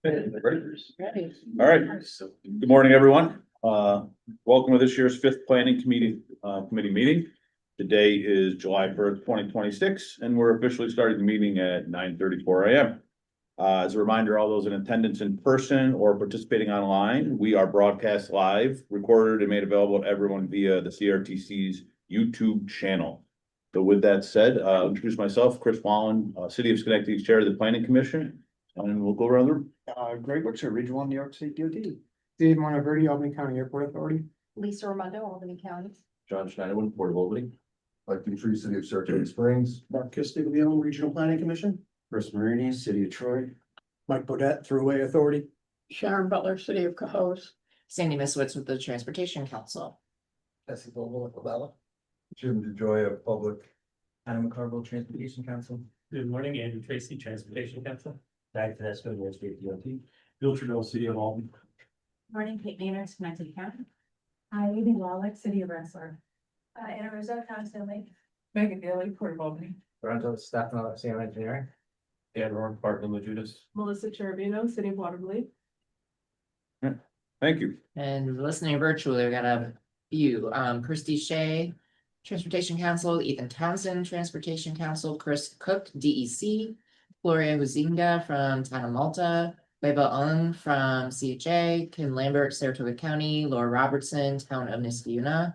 Ready. All right. Good morning, everyone. Welcome to this year's fifth planning committee meeting. Today is July 1st, 2026, and we're officially starting the meeting at 9:34 a.m. As a reminder, all those in attendance in person or participating online, we are broadcast live, recorded and made available to everyone via the CRTC's YouTube channel. So with that said, introduce myself, Chris Wallen, City of Schenectady's Chair of the Planning Commission, and we'll go around the room. Greg Butcher, Region 1, New York State DOT. Dave Monteverde, Albany County Airport Authority. Lisa Raimondo, Albany County. John Schneiderman, Port of Albany. Mike Dupree, City of Saratoga Springs. Mark Castiglione, Regional Planning Commission. Chris Marini, City of Troy. Mike Bodett, Thruway Authority. Sharon Butler, City of Cohoes. Sandy Miswitz with the Transportation Council. Jesse Vogel with Lavella. Jim DeJoy, Public. Adam McCarville, Transportation Council. Good morning, Andrew Tracy, Transportation Council. Diane Tedesco, New York State DOT. Bill Trudeau, City of Albany. Morning, Kate Manners, Schenectady County. Hi, Amy Wallach, City of Rensselaer. Anna Rizzo, Council Lake. Megan Daly, Port of Albany. Toronto, Stefano, Sam Engineering. Dan Rohr, Barton, La Judas. Melissa Cherubino, City of Waterloo. Thank you. And listening virtually, we got a few, Christy Shea, Transportation Council, Ethan Townsend, Transportation Council, Chris Cook, DEC, Gloria Huizinga from Town of Malta, Weba Ung from CHA, Kim Lambert, Saratoga County, Laura Robertson, Town of Niskayuna.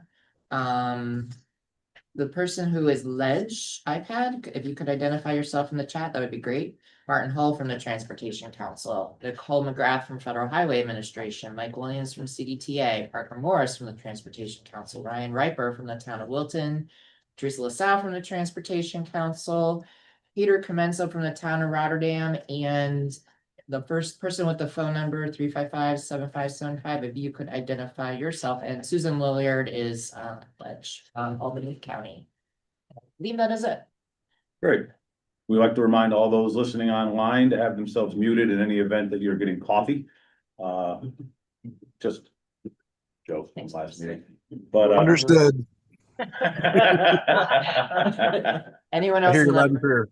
The person who is Ledge iPad, if you could identify yourself in the chat, that would be great. Martin Hull from the Transportation Council, Nicole McGrath from Federal Highway Administration, Mike Williams from CDTA, Parker Morris from the Transportation Council, Ryan Riper from the Town of Wilton, Teresa LaSalle from the Transportation Council, Peter Comenso from the Town of Rotterdam, and the first person with the phone number 355-7575, if you could identify yourself, and Susan Lilliard is Ledge, Albany County. I believe that is it. Great. We like to remind all those listening online to have themselves muted in any event that you're getting coffee. Just joke from last meeting, but Understood. Anyone I else? hear in you the- loud and clear.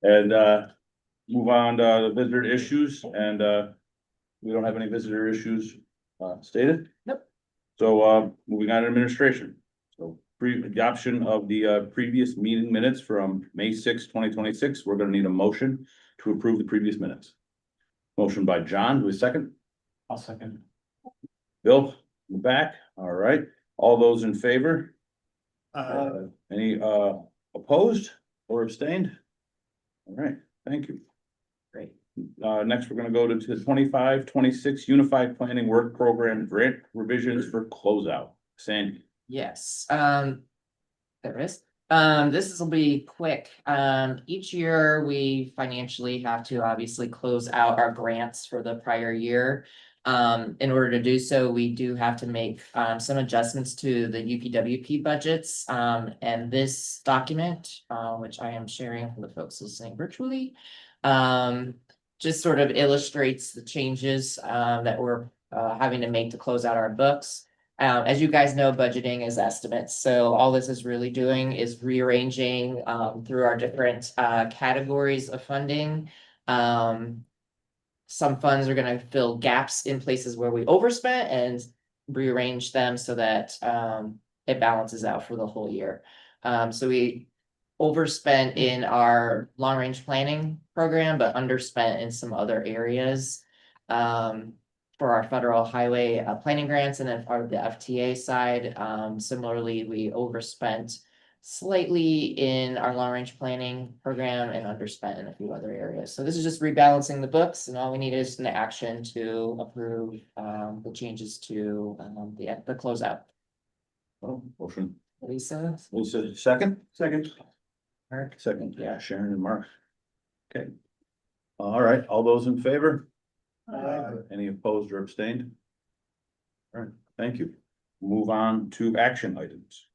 And move on to the visitor issues, and we don't have any visitor issues stated. Nope. So moving on to administration. So pre-adoption of the previous meeting minutes from May 6, 2026. We're gonna need a motion to approve the previous minutes. Motion by John, do a second. I'll second. Bill, in the back. All right. All those in favor? Any opposed or abstained? All right, thank you. Great. Next, we're gonna go to the 25-26 Unified Planning Work Program Grant Revisions for Closeout. Sandy. Yes, there is. This will be quick. Each year we financially have to obviously close out our grants for the prior year. In order to do so, we do have to make some adjustments to the UPWP budgets. And this document, which I am sharing for the folks listening virtually, just sort of illustrates the changes that we're having to make to close out our books. As you guys know, budgeting is estimates. So all this is really doing is rearranging through our different categories of funding. Some funds are gonna fill gaps in places where we overspent and rearrange them so that it balances out for the whole year. So we overspent in our long-range planning program, but underspent in some other areas. For our federal highway planning grants, and then for the FTA side, similarly, we overspent slightly in our long-range planning program and underspent in a few other areas. So this is just rebalancing the books, and all we need is an action to approve the changes to the closeout. Oh, motion. Lisa? Lisa, second? Second. Mark, second. Yeah, Sharon and Mark. Okay. All right, all those in favor? Any opposed or abstained? All right, thank you. Move on to action items.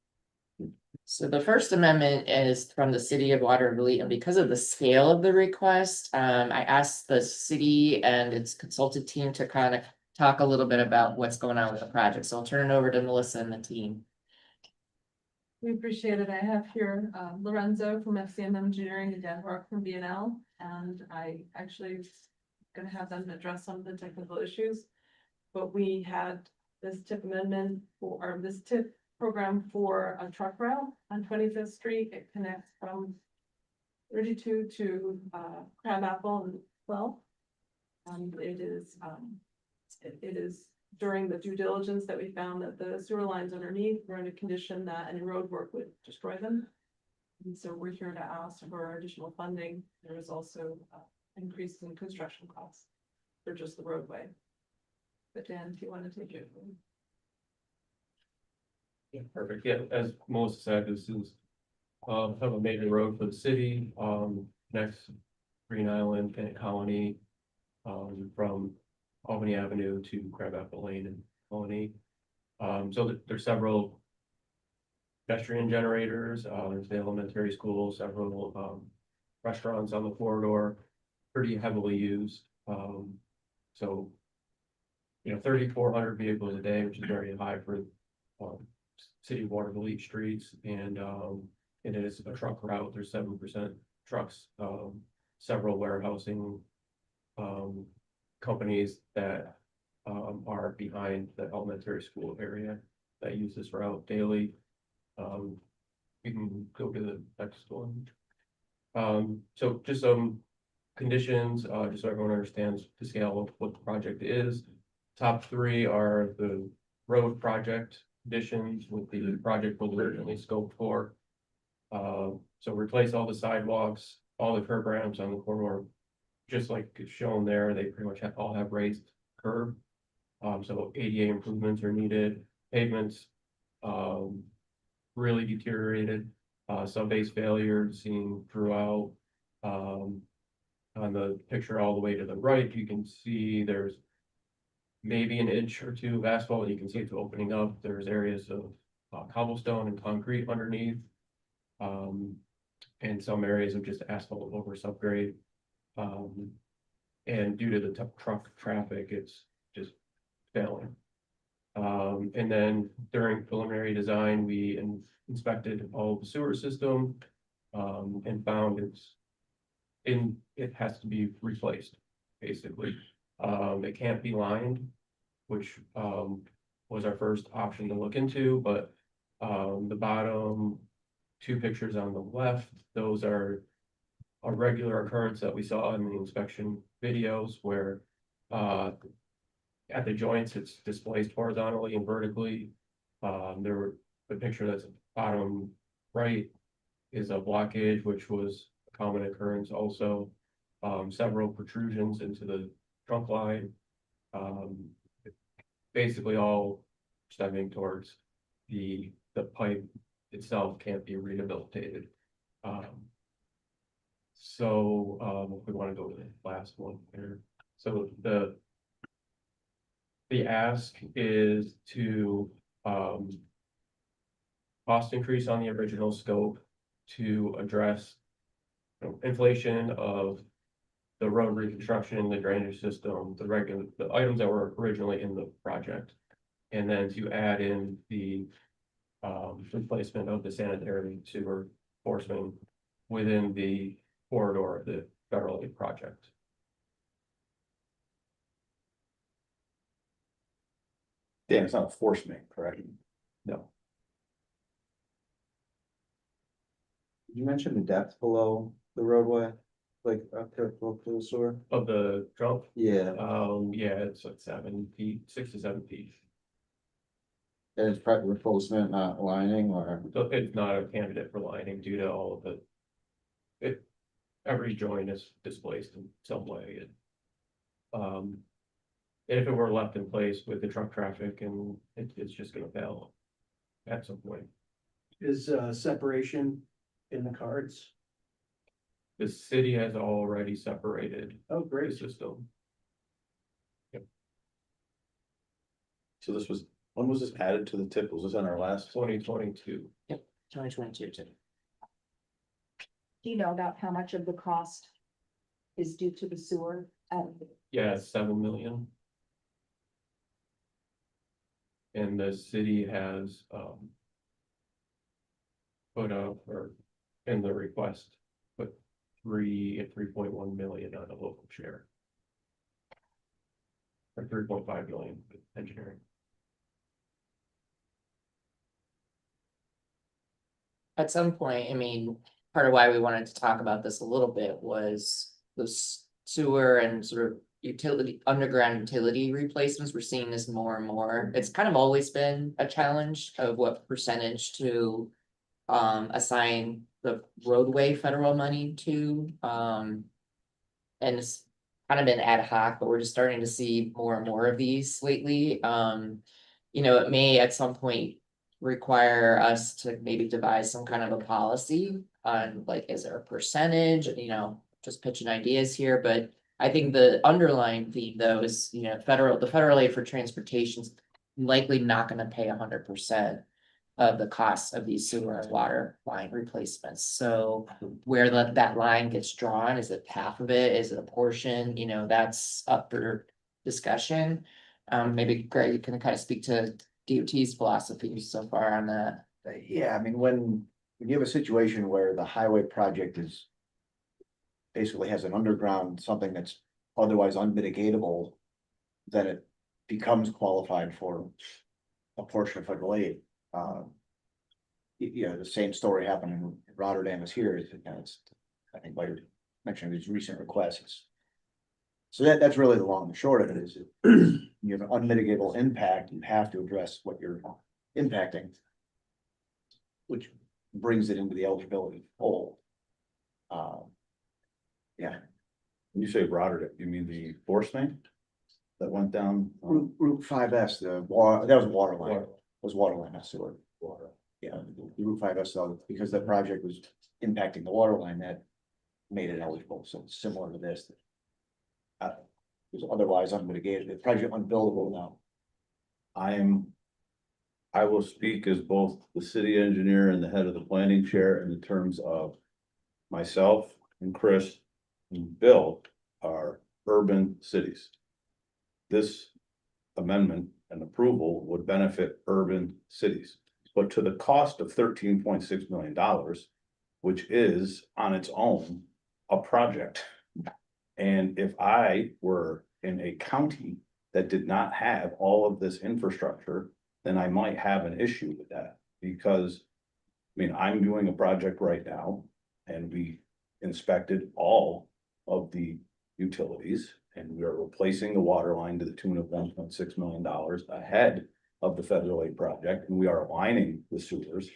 So the first amendment is from the city of Waterville, and because of the scale of the request, I asked the city and its consultant team to kind of talk a little bit about what's going on with the project. So I'll turn it over to Melissa and the team. We appreciate it. I have here Lorenzo from FCM Engineering and Dan Rock from BNL. And I gonna have them address some of the technical issues. But we had this tip amendment for, or this tip program for a truck route on 25th Street. It connects from 32 to Crab Apple and 12. It is during the due diligence that we found that the sewer lines underneath were in a condition that any road work would destroy them. And so we're here to ask for additional funding. There is also increases in construction costs for just the roadway. But Dan, if you want to take it. Yeah, perfect. Yeah, as Melissa said, this is kind of a major road for the city, next Green Island, Kent Colony, from Albany Avenue to Crab Apple Lane and Colony. So there's several pedestrian generators, there's the elementary school, several restaurants on the corridor, pretty heavily used. So, you know, 3,400 vehicles a day, which is very high for city of Waterville East streets, and it is a truck route. There's 7% trucks, several warehousing companies that are behind the elementary school area that use this route daily. We can go to the next one. So just some conditions, just so everyone understands the scale of what the project is. Top three are the road project conditions with the project was originally scoped for. So replace all the sidewalks, all the curb ramps on the corridor, just like it's shown there, they pretty much all have raised curb. So ADA improvements are needed, pavements, really deteriorated, sub-base failure seen throughout. On the picture all the way to the right, you can see there's maybe an inch or two of asphalt. You can see it's opening up. There's areas of cobblestone and concrete underneath. And some areas of just asphalt over subgrade. And due to the truck traffic, it's just failing. And then during preliminary design, we inspected all the sewer system and found it has to be replaced, basically. It can't be lined, which was our first option to look into, but the bottom two pictures on the left, those are a regular occurrence that we saw in the inspection videos where at the joints it's displaced horizontally and vertically. The picture that's bottom right is a blockage, which was a common occurrence also. Several protrusions into the trunk line, basically all stemming towards the pipe itself can't be rehabilitated. If we want to go to the last one here, so the ask is to cost increase on the original scope to address inflation of the road reconstruction, the drainage system, the items that were originally in the project. And then to add in the replacement of the sanitary sewer enforcement within the corridor of the federal aid project. Dan, it's not a force main, correct? No, You mentioned the depth below the roadway, like up to the sewer? of the trunk, Yeah, yeah, it's like 7 feet, 6 to 7 feet. and it's probably replacement, not lining, or? So it's not a candidate for lining due to all of every joint is displaced in some way. And if it were left in place with the truck traffic, and it's just gonna fail at some point. Is separation in the cards? The city has already separated Oh, the great. system. So this was, when was this added to the tip? Was this on our last? 2022. 2022 too. Do you know about how much of the cost is due to the sewer? Yeah, it's 7 million. And the city has put up, or in the request, put 3.1 million on a local share. or 3.5 million with engineering. At some point, I mean, part of why we wanted to talk about this a little bit was those sewer and sort of utility, underground utility replacements. We're seeing this more and more. It's kind of always been a challenge of what percentage to assign the roadway federal money to. And it's kind of been ad hoc, but we're just starting to see more and more of these lately. You know, it may at some point require us to maybe devise some kind of a policy on like, is there a percentage, you know, just pitching ideas here, but I think the underlying theme though is, you know, the federal aid for transportation's likely not gonna pay 100% of the costs of these sewer and water line replacements. So where that line gets drawn, is it half of it? Is it a portion? You know, that's up for discussion. Maybe Greg, you can kind of speak to DOT's philosophy so far on that. Yeah, I mean, when you have a situation where the highway project is basically has an underground, something that's otherwise unmitigatable, then it becomes qualified for a portion of federal aid. You know, the same story happened in Rotterdam as here, is, you know, it's, I think by your mentioning these recent requests. So that's really the long and short of it is, you have an unmitigatable impact, you have to address what you're impacting. Which brings it into the eligibility hole. Yeah, When you say Rotterdam, you mean the force main that went down? Route 5S, that was water line, was water line, not sewer. Water. Yeah, the Route 5S, though, because the project was impacting the water line, that made it eligible, so it's similar to this. It was otherwise unmitigated, the project unbuildable now. I will speak as both the city engineer and the head of the planning chair in the terms of myself and Chris and Bill are urban cities. This amendment and approval would benefit urban cities, but to the cost of $13.6 million, which is on its own a project. And if I were in a county that did not have all of this infrastructure, then I might have an issue with that. Because, I mean, I'm doing a project right now and we inspected all of the utilities and we are replacing the water line to the tune of $1.6 million ahead of the federal aid project, and we are aligning the sewers.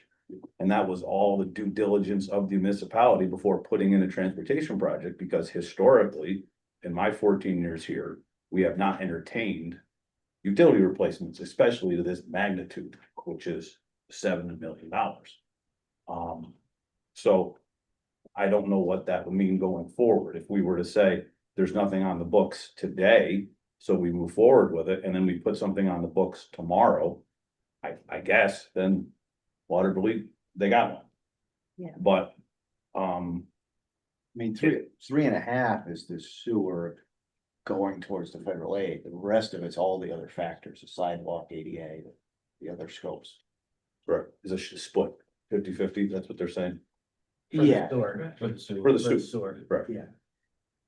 And that was all the due diligence of the municipality before putting in a transportation project, because historically, in my 14 years here, we have not entertained utility replacements, especially to this magnitude, which is $7 million. So I don't know what that would mean going forward. If we were to say there's nothing on the books today, so we move forward with it, and then we put something on the books tomorrow, I guess then Waterville, they got one. Yeah. But, I mean, 3.5 is the sewer going towards the federal aid, the rest of it's all the other factors, the sidewalk, ADA, the other scopes. right, is a split 50-50, that's what they're saying. Yeah. Sewer. For the sewer. For the For the sewer, sewer. right. Yeah.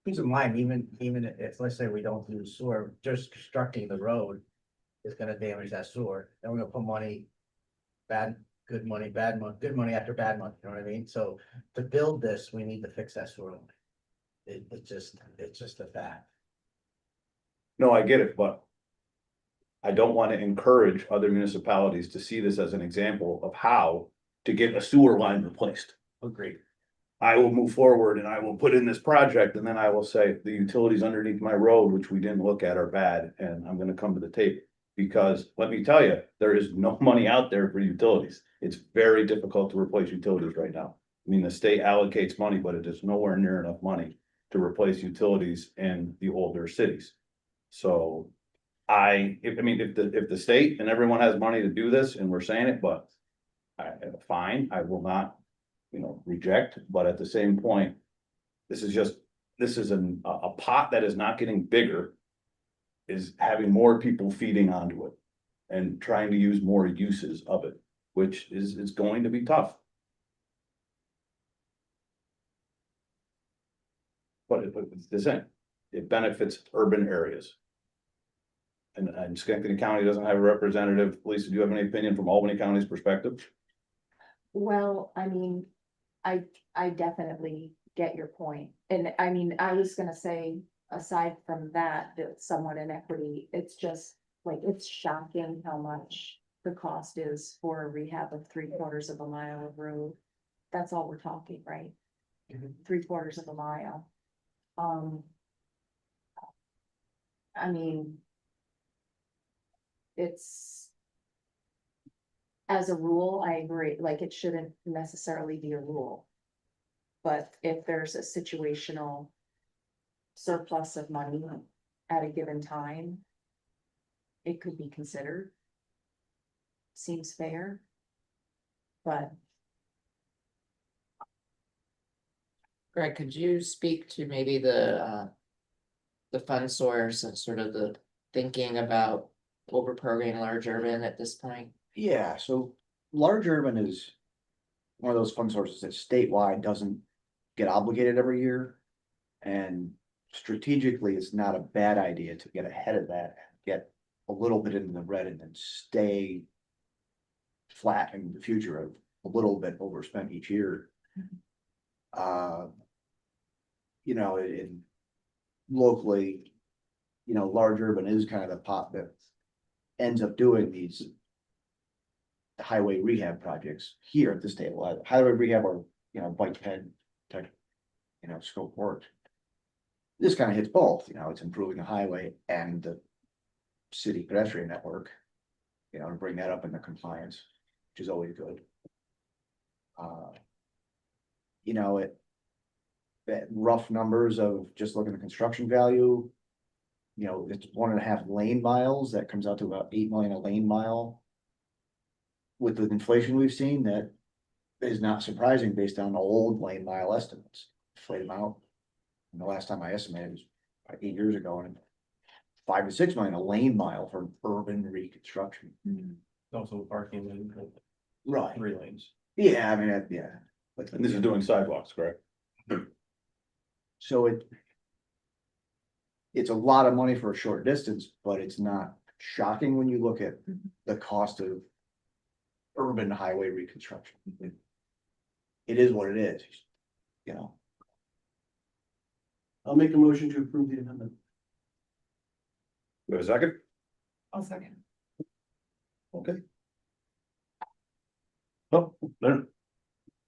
Keep in mind, even if, let's say we don't do sewer, just constructing the road is gonna damage that sewer, then we're gonna put money. Good money, bad money, good money after bad money, you know what I mean? So to build this, we need to fix that sewer line. It's just a fact. No, I get it, but I don't want to encourage other municipalities to see this as an example of how to get a sewer line replaced. Agreed. I will move forward and I will put in this project, and then I will say the utilities underneath my road, which we didn't look at, are bad, and I'm gonna come to the tape. Because let me tell you, there is no money out there for utilities. It's very difficult to replace utilities right now. I mean, the state allocates money, but it is nowhere near enough money to replace utilities in the older cities. So if the state and everyone has money to do this, and we're saying it, but fine, I will not, reject, but at the same point, this is a pot that is not getting bigger, is having more people feeding onto it and trying to use more uses of it, which is going to be tough. But it's the same, it benefits urban areas. and Schenectady County doesn't have a representative. Lisa, do you have any opinion from Albany County's perspective? Well, I mean, I definitely get your point. And I mean, I was gonna say, aside from that, that's somewhat inequity, it's just like, it's shocking how much the cost is for a rehab of 3/4 of a mile of road. That's all we're talking, right? 3/4 of a mile. I mean, it's, as a rule, I agree, like, it shouldn't necessarily be a rule. But if there's a situational surplus of money at a given time, it could be considered. Seems fair. But Greg, could you speak to maybe the fund source and sort of the thinking about over programming large urban at this point? Yeah, so large urban is one of those fund sources that statewide doesn't get obligated every year. And strategically, it's not a bad idea to get ahead of that, get a little bit into the red and then stay flat in the future of a little bit overspent each year. You know, in locally, you know, large urban is kind of the pot that ends up doing these highway rehab projects here at this table. Highway rehab or, you know, bike ped type, you know, scope work. This kind of hits both, you know, it's improving the highway and the city pedestrian network, you know, to bring that up into compliance, which is always good. You know, that rough numbers of just looking at construction value. You know, it's 1.5 lane miles, that comes out to about 8 million a lane mile. With the inflation we've seen, that is not surprising based on old lane mile estimates, inflate them out. And the last time I estimated was 8 years ago, and 5 to 6 million a lane mile for urban reconstruction. Also parking and Right. 3 lanes. Yeah, I mean, yeah. But And this is doing sidewalks, correct? so it's a lot of money for a short distance, but it's not shocking when you look at the cost of urban highway reconstruction. It is what it is, you know. I'll make a motion to approve the amendment. We have a second? I'll second. Okay. Oh, there.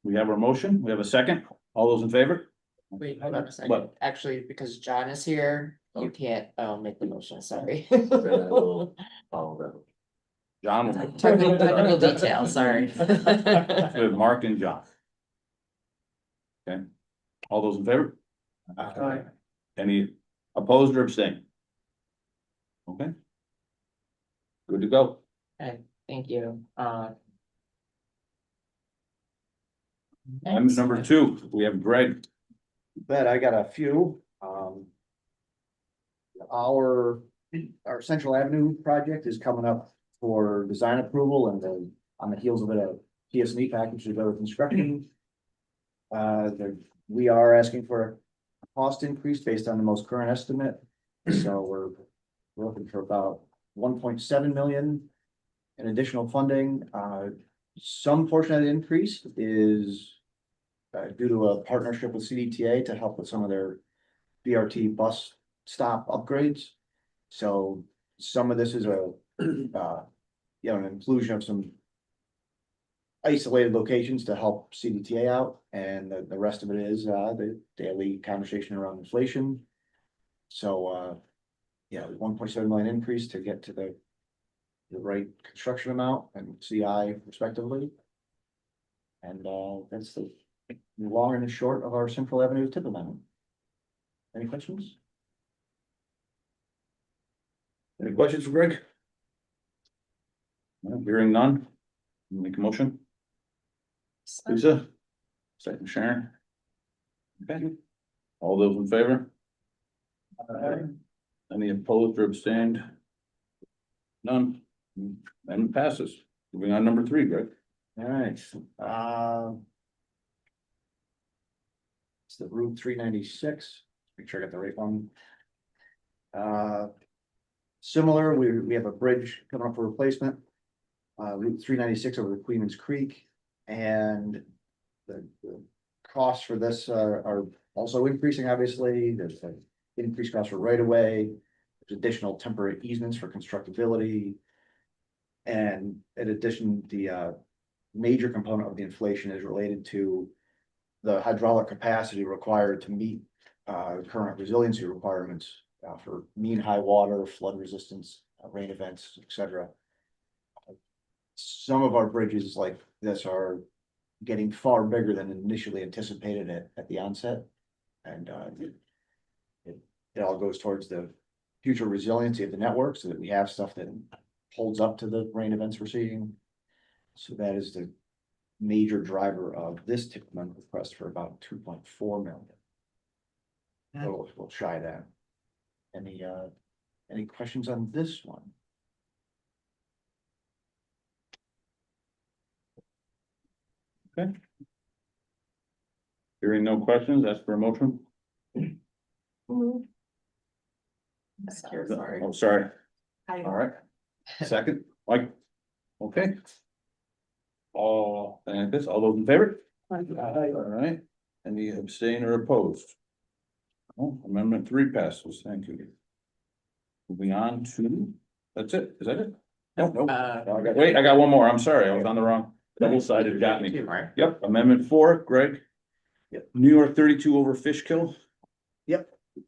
We have our motion. We have a second. All those in favor? Wait, hold on a second. What? Actually, because John is here, you can't make the motion, sorry. John, Technical details, sorry. we have Mark and John. Okay. All those in favor? Aye. Any opposed or abstained? Okay. Good to go. Okay, thank you. Item number 2, we have Greg. But I got a few, our Central Avenue project is coming up for design approval and then on the heels of it, a PS&E package to go with construction. We are asking for a cost increase based on the most current estimate, so we're looking for about 1.7 million in additional funding. Some portion of the increase is due to a partnership with CDTA to help with some of their BRT bus stop upgrades. So some of this is a, you know, an inclusion of some isolated locations to help CDTA out, and the rest of it is the daily conversation around inflation. So yeah, 1.7 million increase to get to the right construction amount and CI respectively. And that's the long and the short of our Central Avenue tip amendment. Any questions? Any questions for Greg? No, hearing none. Make a motion. Lisa? Second Sharon? Okay. All those in favor? Any opposed or abstained? None. And passes. Moving on, number 3, Greg. All right, it's the Route 396, make sure I got the right one. Similar, we have a bridge coming up for replacement. Route 396 over Queens Creek, and the costs for this are also increasing, obviously. There's an increased cost for right of way. There's additional temporary easements for constructability. And in addition, the major component of the inflation is related to the hydraulic capacity required to meet current resiliency requirements for mean high water, flood resistance, rain events, etc. Some of our bridges like this are getting far bigger than initially anticipated at the onset. And it all goes towards the future resiliency of the network so that we have stuff that holds up to the rain events we're seeing. So that is the major driver of this tip amendment request for about 2.4 million. We'll try that. Any questions on this one? Hearing no questions, ask for a motion. Sorry. Oh, sorry. I- All right. Second, Mike. Okay. All those in favor? All right. Any abstain or opposed? Oh, amendment 3 passes. Thank you. Moving on to, that's it. Is that it? No, no. Wait, I got one more. I'm sorry. I was on the wrong, double-sided got me. Yep, amendment 4, Greg. Yep. New York 32 over Fishkill.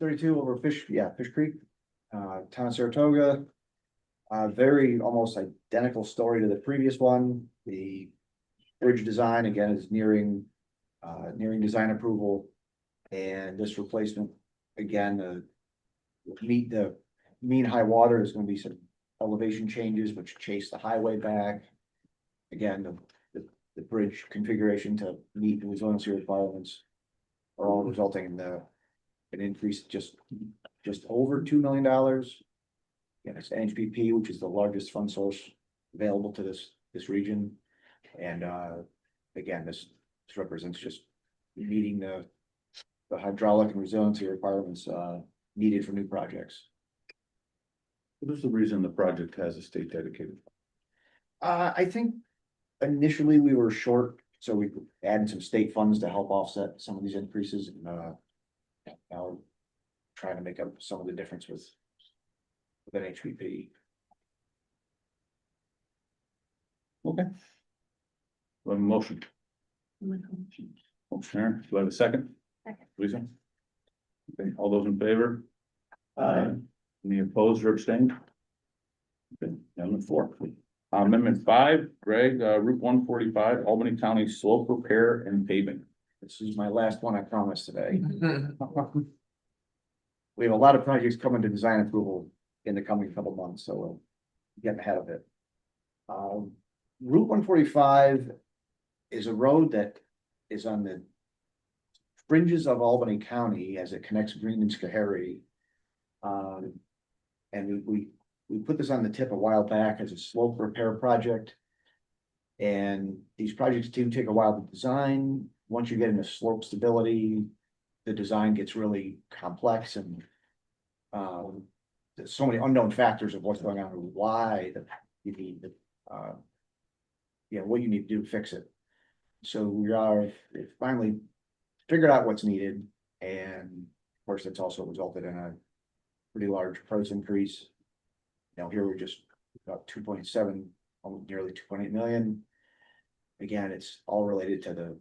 32 over Fish Creek, town of Saratoga. Very almost identical story to the previous one. The bridge design again is nearing design approval. And this replacement, again, meet the mean high water is gonna be some elevation changes which chase the highway back. Again, the bridge configuration to meet the resiliency requirements are all resulting in an increase just over $2 million. Yeah, it's NHPP, which is the largest fund source available to this region. And again, this represents just meeting the hydraulic and resiliency requirements needed for new projects. What is the reason the project has a state dedicated? I think initially we were short, so we added some state funds to help offset some of these increases. And now trying to make up some of the difference with NHPP. Okay. Do I have a motion? Motion, do I have a second? Second. Lisa? Okay, all those in favor? Any opposed or abstained? Okay, amendment 4. Amendment 5, Greg, Route 145, Albany County slope repair and paving. This is my last one, I promise today. We have a lot of projects coming to design approval in the coming couple months, so we'll get ahead of it. Route 145 is a road that is on the fringes of Albany County as it connects Green and Schoharie. And we put this on the tip a while back as a slope repair project. And these projects do take a while to design. Once you get into slope stability, the design gets really complex and there's so many unknown factors of what's going on and why you need what you need to do to fix it. So we finally figured out what's needed, and of course, it's also resulted in a pretty large price increase. Now here we're just about 2.7, almost nearly 2.8 million. Again, it's all related to the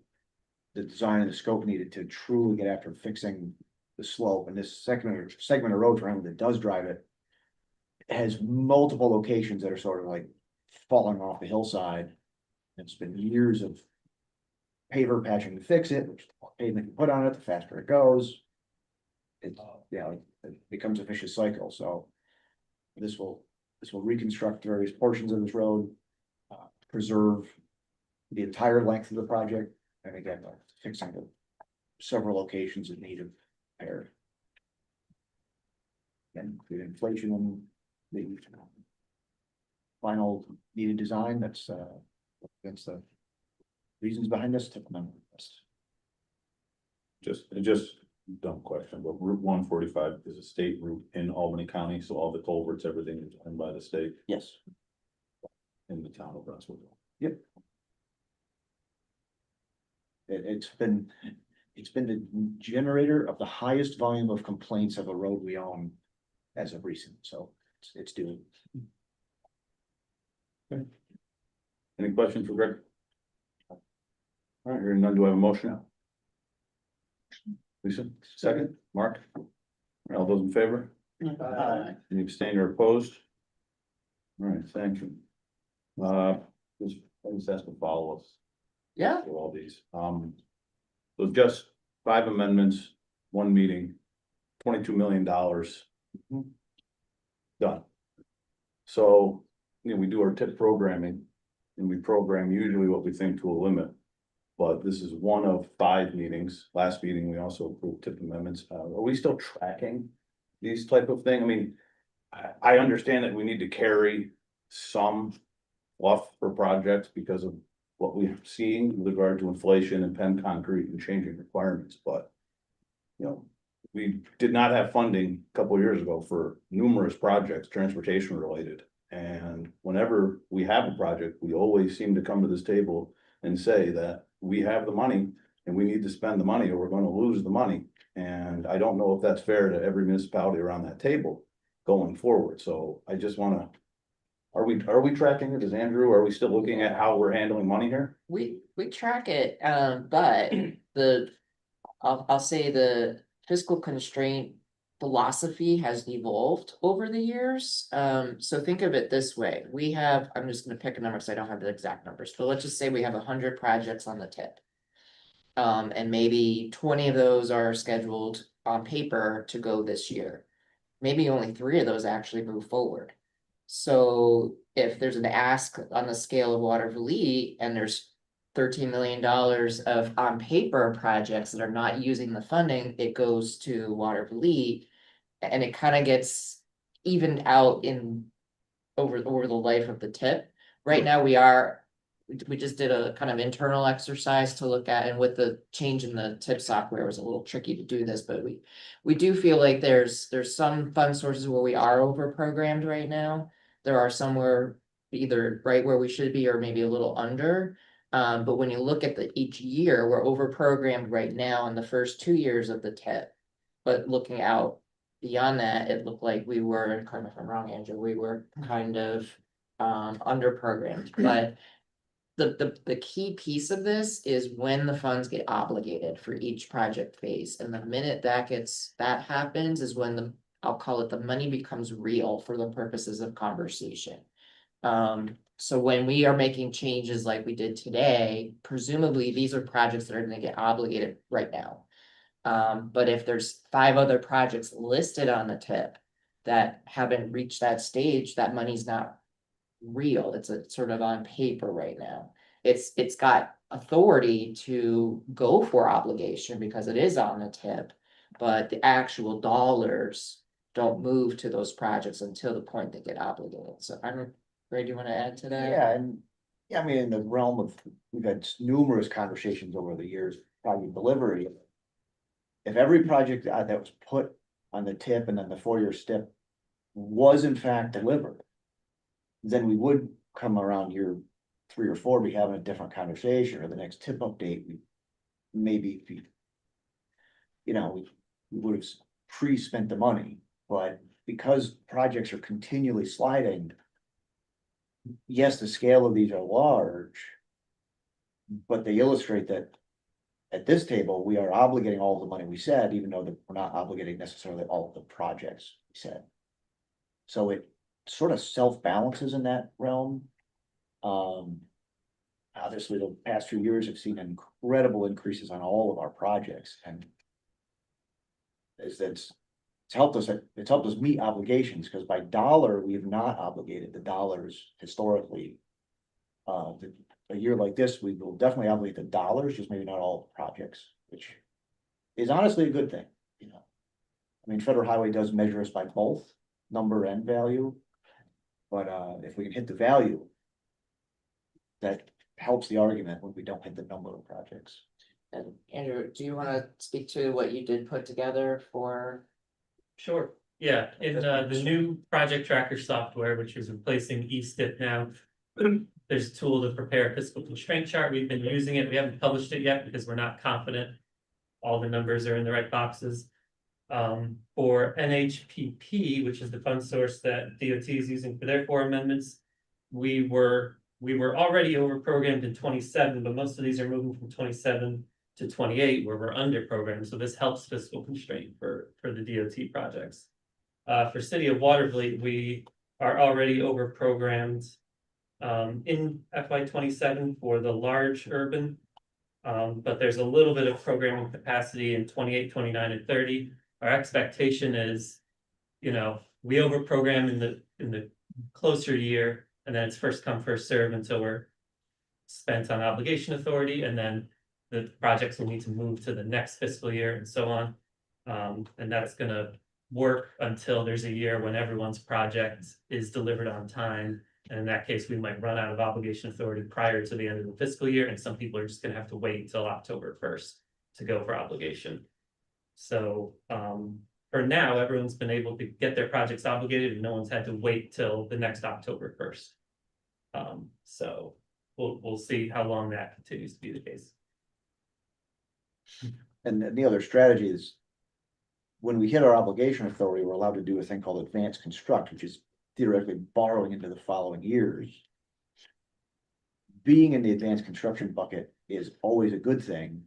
design and the scope needed to truly get after fixing the slope. And this segment of road for anyone that does drive it has multiple locations that are sort of like falling off the hillside. It's been years of paver patching to fix it, which pavement you put on it, the faster it goes. It becomes a vicious cycle. So this will reconstruct various portions of this road, preserve the entire length of the project, and again, fixing the several locations that need repair. And the inflation and the final needed design, that's the reasons behind this tip amendment. Just dumb question, but Route 145 is a state route in Albany County, so all the culverts, everything is owned by the state Yes. in the town of Brunswick. It's been the generator of the highest volume of complaints of a road we own as of recent, so it's doing. Any questions for Greg? All right, hearing none, do I have a motion now? Lisa, second, Mark? All those in favor? Any abstain or opposed? All right, thank you. Just ask for follow-ups. Yeah. To all these, so just 5 amendments, 1 meeting, $22 million. Done. So, you know, we do our tip programming, and we program usually what we think to a limit. But this is 1 of 5 meetings. Last meeting, we also approved tip amendments. Are we still tracking these type of thing? I mean, I understand that we need to carry some fluff for projects because of what we're seeing with regard to inflation and Penn concrete and changing requirements, but. You know, we did not have funding a couple of years ago for numerous projects, transportation related. And whenever we have a project, we always seem to come to this table and say that we have the money and we need to spend the money or we're gonna lose the money. And I don't know if that's fair to every municipality around that table going forward, so I just wanna. Are we tracking it? Is Andrew, are we still looking at how we're handling money here? We track it, but I'll say the fiscal constraint philosophy has evolved over the years. So think of it this way, I'm just gonna pick a number because I don't have the exact numbers, but let's just say we have 100 projects on the tip. And maybe 20 of those are scheduled on paper to go this year. Maybe only 3 of those actually move forward. So if there's an ask on the scale of Waterville Lee and there's $13 million of on paper projects that are not using the funding, it goes to Waterville Lee. And it kind of gets evened out over the life of the tip. Right now we just did a kind of internal exercise to look at, and with the change in the tip software, it was a little tricky to do this, but we do feel like there's some fund sources where we are over programmed right now. There are somewhere either right where we should be or maybe a little under. But when you look at each year, we're over programmed right now in the first 2 years of the tip. But looking out beyond that, it looked like we were, correct me if I'm wrong, Andrew, we were kind of under programmed, but. The key piece of this is when the funds get obligated for each project phase, and the minute that happens is when I'll call it the money becomes real for the purposes of conversation. So when we are making changes like we did today, presumably these are projects that are gonna get obligated right now. But if there's 5 other projects listed on the tip that haven't reached that stage, that money's not real, it's a sort of on paper right now. It's got authority to go for obligation because it is on the tip, but the actual dollars don't move to those projects until the point they get obligated. So I don't, Ray, do you want to add to that? Yeah, and yeah, I mean, in the realm of, we've had numerous conversations over the years, project delivery. If every project that was put on the tip and then the 4-year step was in fact delivered, then we would come around year 3 or 4, be having a different conversation, or the next tip update, we maybe be, you know, we would have pre-spent the money, but because projects are continually sliding. Yes, the scale of these are large, but they illustrate that at this table, we are obligating all of the money we said, even though we're not obligating necessarily all of the projects we said. So it sort of self-balances in that realm. Obviously, the past few years have seen incredible increases on all of our projects, and it's helped us meet obligations, because by dollar, we have not obligated the dollars historically. A year like this, we will definitely obligate the dollars, just maybe not all projects, which is honestly a good thing, you know. I mean, Federal Highway does measure us by both number and value. But if we can hit the value, that helps the argument when we don't hit the number of projects. And Andrew, do you wanna speak to what you did put together for? Sure, yeah, in the new project tracker software, which is replacing eStip now. There's a tool to prepare a fiscal constraint chart. We've been using it. We haven't published it yet because we're not confident. All the numbers are in the right boxes. For NHPP, which is the fund source that DOT is using for their 4 amendments. We were already over programmed in 27, but most of these are moving from 27 to 28, where we're under programmed. So this helps fiscal constraint for the DOT projects. For City of Watervliet, we are already over programmed in FY 27 for the large urban. But there's a little bit of programming capacity in 28, 29, and 30. Our expectation is, you know, we over program in the closer year, and then it's first come, first serve until we're spent on obligation authority, and then the projects will need to move to the next fiscal year and so on. And that's gonna work until there's a year when everyone's project is delivered on time. And in that case, we might run out of obligation authority prior to the end of the fiscal year, and some people are just gonna have to wait until October 1st to go for obligation. So, for now, everyone's been able to get their projects obligated and no one's had to wait till the next October 1st. So we'll see how long that continues to be the case. And the other strategy is. When we hit our obligation authority, we're allowed to do a thing called advanced construct, which is theoretically borrowing into the following years. Being in the advanced construction bucket is always a good thing.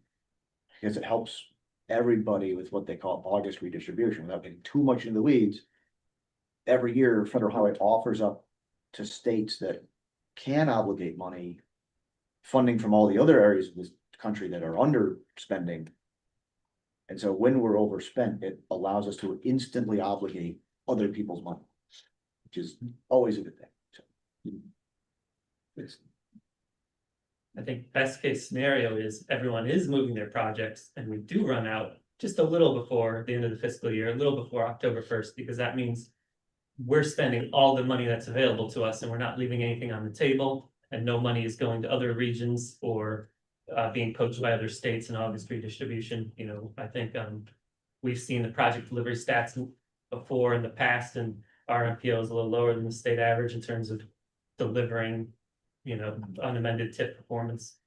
Because it helps everybody with what they call August redistribution, without getting too much into the weeds. Every year, Federal Highway offers up to states that can obligate money. Funding from all the other areas of this country that are underspending. And so when we're overspent, it allows us to instantly obligate other people's money. Which is always a good thing. So, it's- I think best case scenario is everyone is moving their projects and we do run out just a little before the end of the fiscal year, a little before October 1st, because that means. We're spending all the money that's available to us and we're not leaving anything on the table, and no money is going to other regions or. Being poached by other states in August redistribution, you know, I think, we've seen the project delivery stats before in the past, and our MPO is a little lower than the state average in terms of delivering, you know, unamended TIP performance.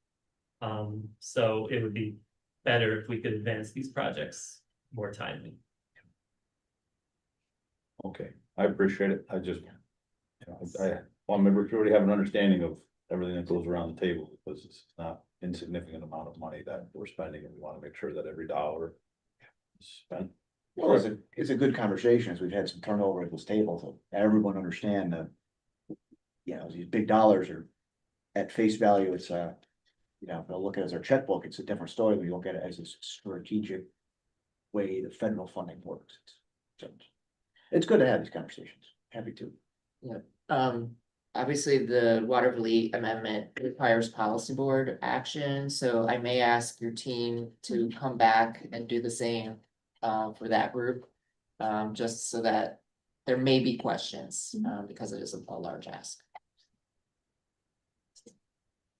So it would be better if we could advance these projects more timely. Okay, I appreciate it. I just. I want members to already have an understanding of everything that goes around the table, because it's not insignificant amount of money that we're spending, and we want to make sure that every dollar. Is spent. Well, it's a good conversation, as we've had some turnover at this table, so everyone understand that. You know, these big dollars are at face value, it's you know, if they'll look at it as our checkbook, it's a different story, when you look at it as a strategic. Way the federal funding works. It's good to have these conversations, happy to. Obviously, the Watervliet amendment requires policy board action, so I may ask your team to come back and do the same. For that group, just so that there may be questions, because it is a large ask.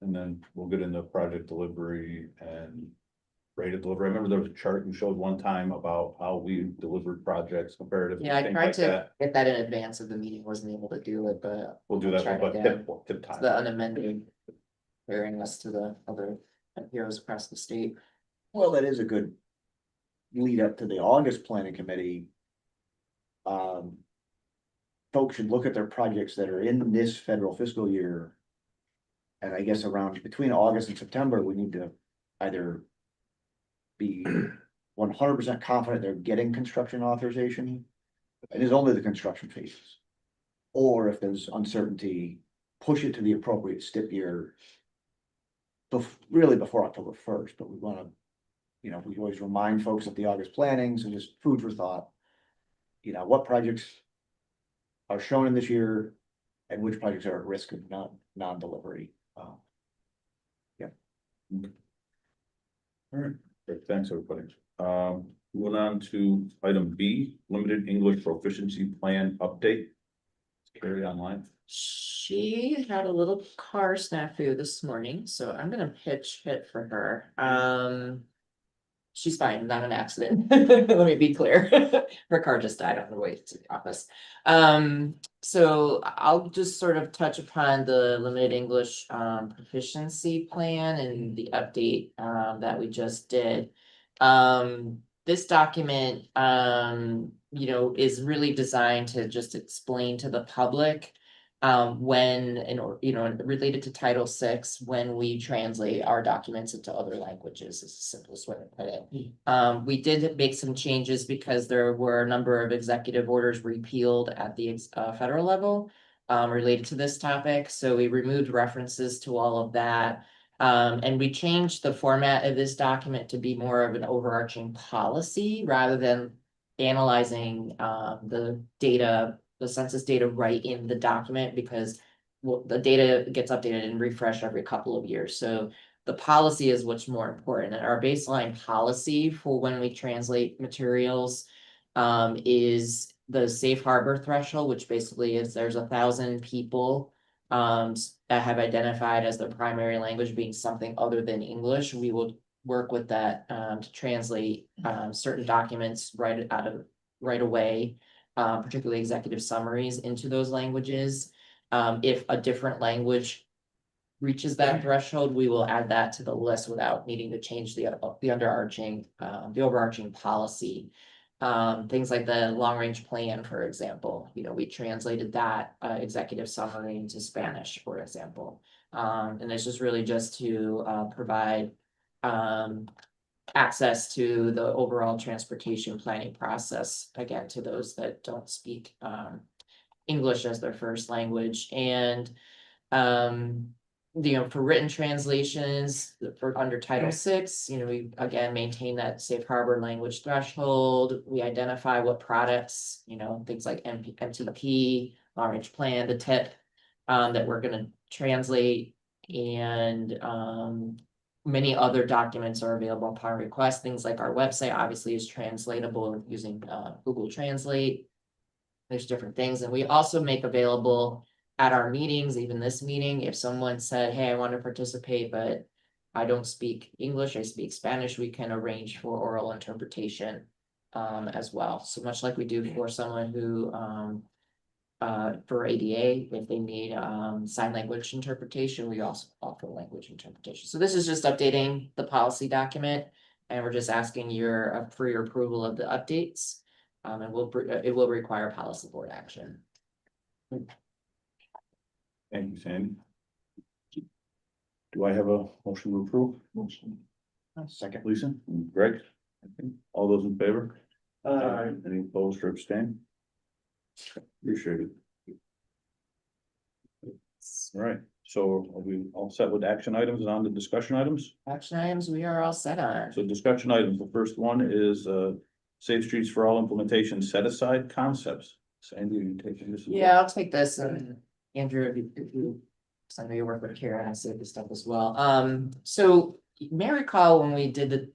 And then we'll get into project delivery and rate of delivery. I remember there was a chart you showed one time about how we delivered projects comparatively. Yeah, I things tried like to that. get that in advance of the meeting, wasn't able to do it, but We'll do that, Try but again. tip it's time. the unamended. Comparing us to the other heroes across the state. Well, that is a good. Lead up to the August planning committee. Folks should look at their projects that are in this federal fiscal year. And I guess around between August and September, we need to either. Be 100% confident they're getting construction authorization. It is only the construction phases. Or if there's uncertainty, push it to the appropriate stip year. Really before October 1st, but we wanna. You know, we always remind folks at the August planning, so just food for thought. You know, what projects. Are shown in this year. And which projects are at risk of non-delivery. All right, great, thanks everybody. Moving on to item B, limited English proficiency plan update. Carry online. She had a little car snafu this morning, so I'm gonna pitch hit for her. She's fine, not an accident. Let me be clear. Her car just died on the way to the office. So I'll just sort of touch upon the limited English proficiency plan and the update that we just did. This document, you know, is really designed to just explain to the public when, you know, related to Title VI, when we translate our documents into other languages, is the simplest way to put it. We did make some changes because there were a number of executive orders repealed at the federal level related to this topic, so we removed references to all of that. And we changed the format of this document to be more of an overarching policy rather than analyzing the data, the census data right in the document, because the data gets updated and refreshed every couple of years. So the policy is what's more important. And our baseline policy for when we translate materials is the safe harbor threshold, which basically is there's 1,000 people that have identified as their primary language being something other than English. We will work with that to translate certain documents right away, particularly executive summaries, into those languages. If a different language reaches that threshold, we will add that to the list without needing to change the overarching policy. Things like the long range plan, for example, you know, we translated that executive summary into Spanish, for example. And this is really just to provide access to the overall transportation planning process, again, to those that don't speak English as their first language. And you know, for written translations for under Title VI, you know, we again maintain that safe harbor language threshold. We identify what products, you know, things like MTP, long range plan, the TIP that we're going to translate, and many other documents are available upon request. Things like our website obviously is translatable using Google Translate. There's different things, and we also make available at our meetings, even this meeting, if someone said, hey, I want to participate, but I don't speak English, I speak Spanish, we can arrange for oral interpretation as well. So much like we do for someone who for ADA, if they need sign language interpretation, we also offer language interpretation. So this is just updating the policy document, and we're just asking for your approval of the updates. And it will require policy board action. Thank you, Sandy. Do I have a motion to approve? Motion. Second. Lisa, Greg, all those in favor? Any opposed or abstain? Appreciate it. All right, so are we all set with action items and on to discussion items? Action items, we are all set on. So discussion items, the first one is Safe Streets for All implementation set aside concepts. Sandy, are you taking this? Yeah, I'll take this, and Andrew, if you, because I know you work with Karen, I said this stuff as well. So you may recall when we did the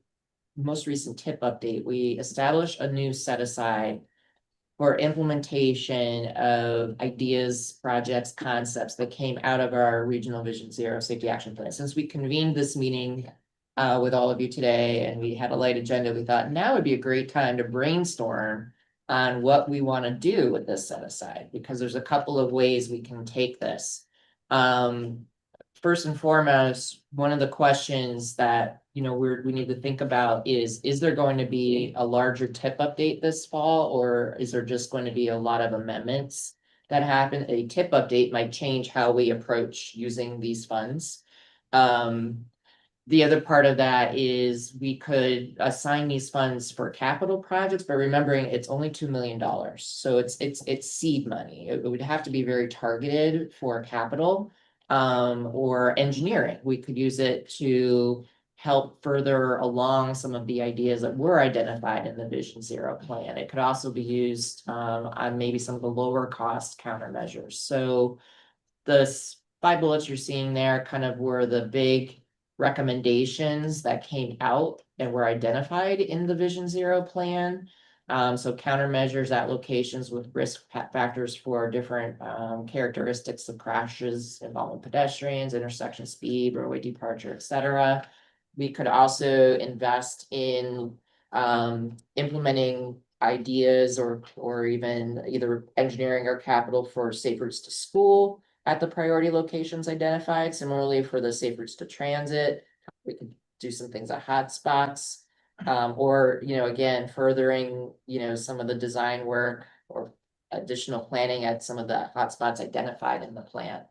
most recent tip update, we established a new set aside for implementation of ideas, projects, concepts that came out of our Regional Vision Zero Safety Action Plan. Since we convened this meeting with all of you today and we had a light agenda, we thought now would be a great time to brainstorm on what we want to do with this set aside, because there's a couple of ways we can take this. First and foremost, one of the questions that, you know, we need to think about is there going to be a larger tip update this fall, or is there just going to be a lot of amendments that happen? A tip update might change how we approach using these funds. The other part of that is we could assign these funds for capital projects, but remembering it's only $2 million. So it's seed money. It would have to be very targeted for capital or engineering. We could use it to help further along some of the ideas that were identified in the Vision Zero plan. It could also be used on maybe some of the lower cost countermeasures. So the 5 bullets you're seeing there kind of were the big recommendations that came out and were identified in the Vision Zero plan. So countermeasures at locations with risk factors for different characteristics of crashes involving pedestrians, intersection speed, roadway departure, et cetera. We could also invest in implementing ideas or even either engineering or capital for safe routes to school at the priority locations identified. Similarly, for the safe routes to transit, we could do some things at hotspots. Or, again, furthering, some of the design work or additional planning at some of the hotspots identified in the plan.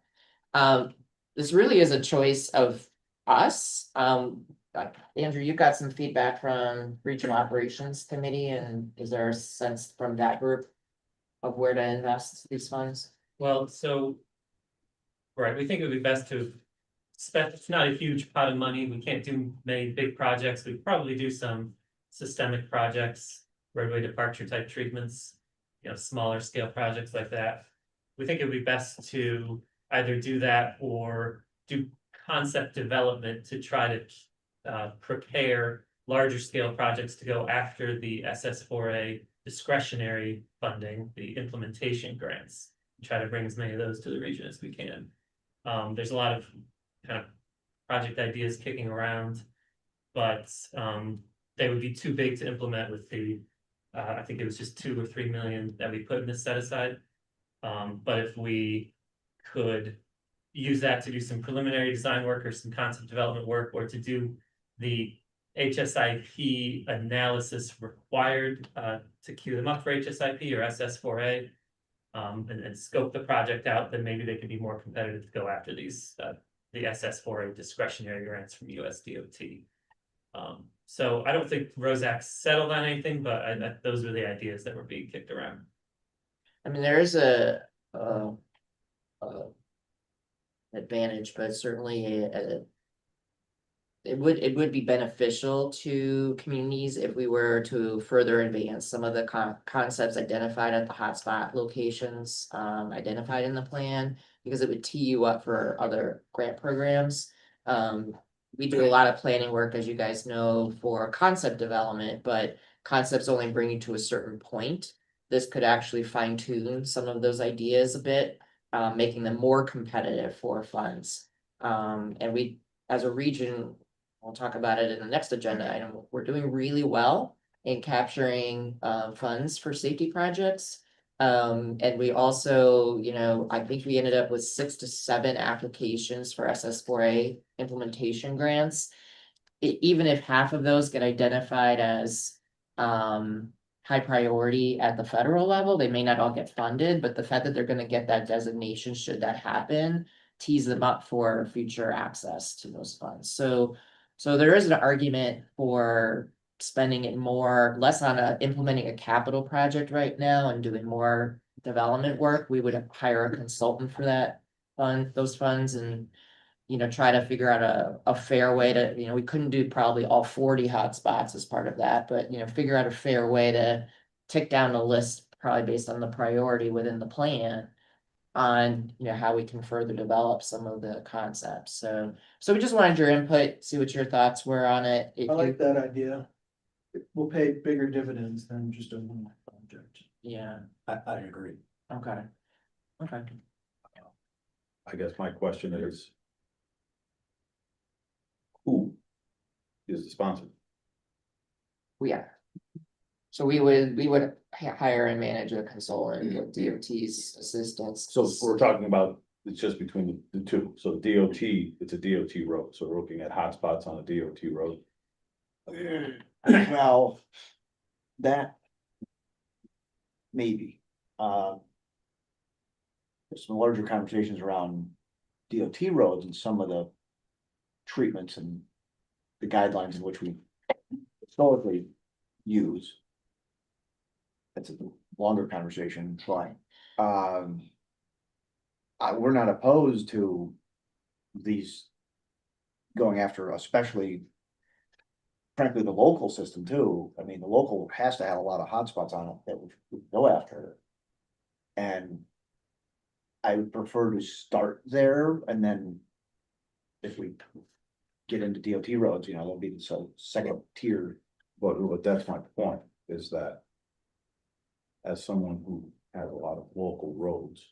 This really is a choice of us. Andrew, you got some feedback from Regional Operations Committee, and is there a sense from that group of where to invest these funds? Well, so. Right, we think it would be best to spend, it's not a huge pot of money, we can't do many big projects, we probably do some systemic projects, roadway departure type treatments, smaller scale projects like that. We think it would be best to either do that or do concept development to try to prepare larger scale projects to go after the SS4A discretionary funding, the implementation grants. Try to bring as many of those to the region as we can. There's a lot of kind of project ideas kicking around, but they would be too big to implement with the, I think it was just 2 or 3 million that we put in this set aside. But if we could use that to do some preliminary design work or some concept development work, or to do the HSIP analysis required to queue them up for HSIP or SS4A, and scope the project out, then maybe they could be more competitive to go after these, the SS4A discretionary grants from USDOT. So I don't think Rosac settled on anything, but those were the ideas that were being kicked around. I mean, there is a advantage, but certainly it would be beneficial to communities if we were to further advance some of the concepts identified at the hotspot locations identified in the plan, because it would tee you up for other grant programs. We do a lot of planning work, as you guys know, for concept development, but concepts only bring you to a certain point. This could actually fine tune some of those ideas a bit, making them more competitive for funds. And we, as a region, we'll talk about it in the next agenda item, we're doing really well in capturing funds for safety projects. And we also, I think we ended up with 6 to 7 applications for SS4A implementation grants. Even if half of those get identified as high priority at the federal level, they may not all get funded, but the fact that they're going to get that designation, should that happen, tees them up for future access to those funds. So there is an argument for spending it less on implementing a capital project right now and doing more development work. We would hire a consultant for those funds, and try to figure out a fair way to, we couldn't do probably all 40 hotspots as part of that, but figure out a fair way to tick down the list, probably based on the priority within the plan, on how we can further develop some of the concepts. So we just wanted your input, see what your thoughts were on it. I like that idea. It will pay bigger dividends than just a one project. Yeah, I agree. okay. I guess my question is, who is the sponsor? Yeah. So we would hire and manage a consultant with DOT's assistance. So we're talking about, it's just between the two, so DOT, it's a DOT road, so we're looking at hotspots on a DOT road. Well, that. Maybe, there's some larger conversations around DOT roads and some of the treatments and the guidelines in which we historically use. That's a longer conversation, but, we're not opposed to these going after, especially frankly, the local system too. I mean, the local has to have a lot of hotspots on it that we go after. And I would prefer to start there, and then if we get into DOT roads, there'll be the second tier. But that's my point, is that as someone who has a lot of local roads.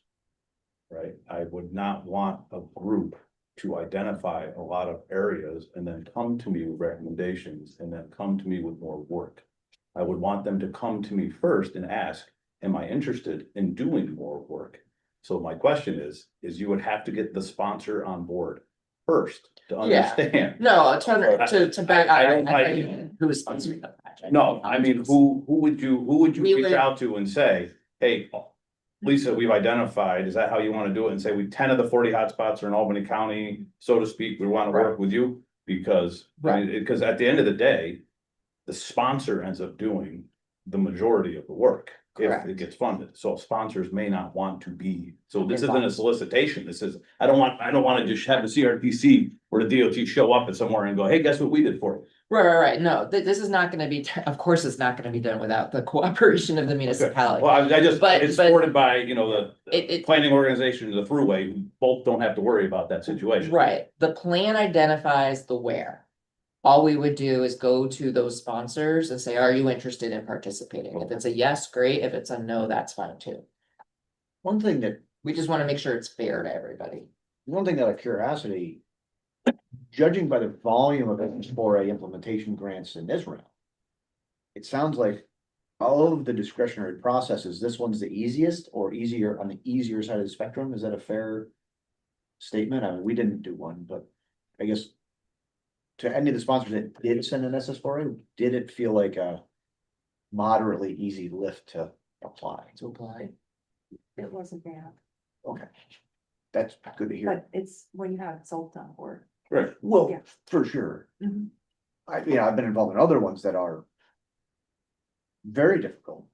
Right, I would not want a group to identify a lot of areas and then come to me with recommendations and then come to me with more work. I would want them to come to me first and ask, am I interested in doing more work? So my question is you would have to get the sponsor on board first to Yeah. understand. No, to back, I I don't like- thought you meant who is sponsoring the project. No, I mean, who would you We reach would- out to and say, hey, Lisa, we've identified, is that how you wanna do it? And say, 10 of the 40 hotspots are in Albany County, so to speak, we wanna work with you? Because, because at the end of the day, the sponsor ends up doing the majority of the work. If Correct. it gets funded, so sponsors may not want to be, so this isn't a solicitation, this is, I don't wanna just have the CRPC or the DOT show up at somewhere and go, hey, guess what we did for you? Right, no, this is not gonna be, of course, it's not gonna be done without the cooperation of the municipality. Well, I just, But- it's but- supported by, you know, the It, planning organization, the Thruway, who both don't have to worry about that situation. right, the plan identifies the where. All we would do is go to those sponsors and say, are you interested in participating? If it's a yes, great, if it's a no, that's fine too. One thing that, We just wanna make sure it's fair to everybody. one thing out of curiosity, judging by the volume of S4A implementation grants in this round, it sounds like all of the discretionary processes, this one's the easiest or easier on the easier side of the spectrum. Is that a fair statement? I mean, we didn't do one, but I guess to any of the sponsors that did send an SS4A, did it feel like a moderately easy lift to apply? To apply. It wasn't bad, Okay, that's good to hear. but it's when you have Zolt on board. Right, Well, Yeah. for sure. Mhm. I've been involved in other ones that are very difficult